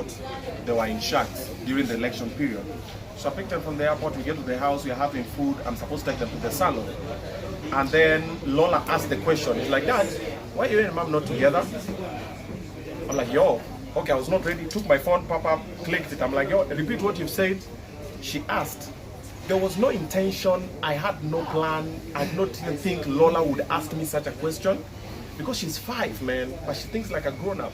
airport. They were in shacks during the election period. So I picked them from the airport, we get to the house, we are having food, I'm supposed to take them to the salon. And then Lola asked the question, he's like, Dad, why are you and Mom not together? I'm like, yo, okay, I was not ready, took my phone, Papa clicked it, I'm like, yo, repeat what you've said. She asked. There was no intention, I had no plan, I did not even think Lola would ask me such a question. Because she's 5, man, but she thinks like a grown-up.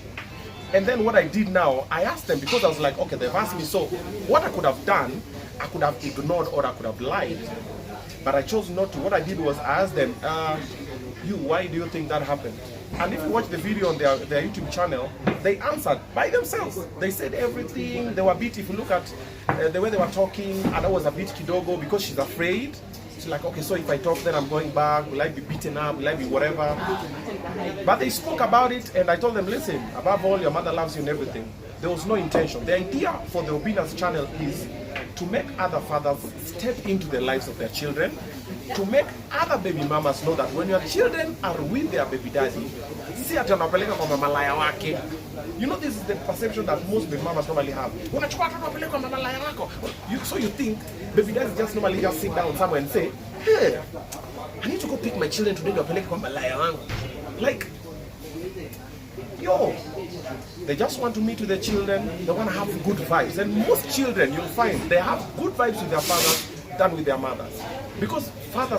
And then what I did now, I asked them because I was like, okay, they've asked me, so what I could have done, I could have ignored or I could have lied. But I chose not to. What I did was I asked them, why do you think that happened? And if you watch the video on their YouTube channel, they answered by themselves. They said everything. They were a bit, if you look at the way they were talking, Ada was a bit kidogo because she's afraid. She's like, okay, so if I talk, then I'm going back. Will I be beaten up? Will I be whatever? But they spoke about it, and I told them, listen, above all, your mother loves you and everything. There was no intention. The idea for the Obinna's channel is to make other fathers step into the lives of their children, to make other baby mamas know that when your children are with their baby daddy, si ati wanapeleka kwa mamalaya wake. You know, this is the perception that most baby mamas normally have. Unachukua watoto wapeleke kwa mamalaya wako. So you think baby daddy just normally just sit down somewhere and say, hey, I need to go pick my children today to wapeleke kwa mamalaya wangu. Like, yo, they just want to meet with their children, they want to have good vibes. And most children, you'll find, they have good vibes with their fathers than with their mothers. Because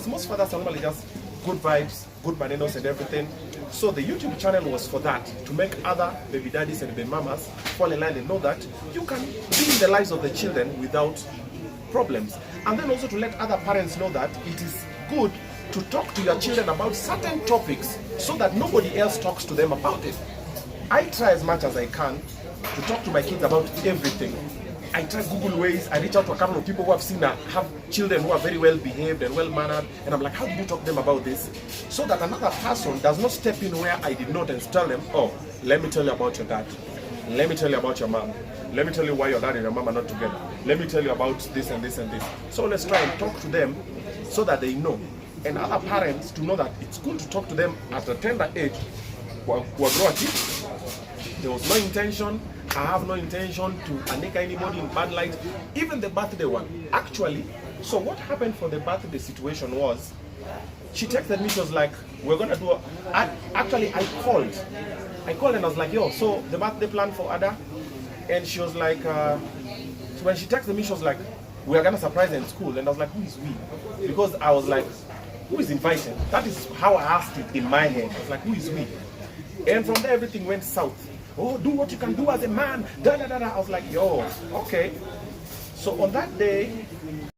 most fathers are normally just good vibes, good bananas and everything. So the YouTube channel was for that, to make other baby daddies and baby mamas fall in line and know that you can be in the lives of the children without problems. And then also to let other parents know that it is good to talk to your children about certain topics so that nobody else talks to them about it. I try as much as I can to talk to my kids about everything. I try Google ways, I reach out to a couple of people who have children who are very well behaved and well mannered, and I'm like, how do you talk to them about this? So that another person does not step in where I did not and tell them, oh, let me tell you about your dad. Let me tell you about your mom. Let me tell you why your dad and your mom are not together. Let me tell you about this and this and this. So let's try and talk to them so that they know. And other parents to know that it's good to talk to them at a tender age. There was no intention. I have no intention to anika anybody in bad light. Even the birthday one. Actually, so what happened for the birthday situation was, she texted me, she was like, we're gonna do actually I called and I was like, yo, so the birthday plan for Ada? And she was like, so when she texted me, she was like, we're gonna surprise her in school. And I was like, who is we? Because I was like, who is invited? That is how I asked it in my head. I was like, who is we? And from there, everything went south. Oh, do what you can do as a man. Da da da da. I was like, yo, okay. So on that day,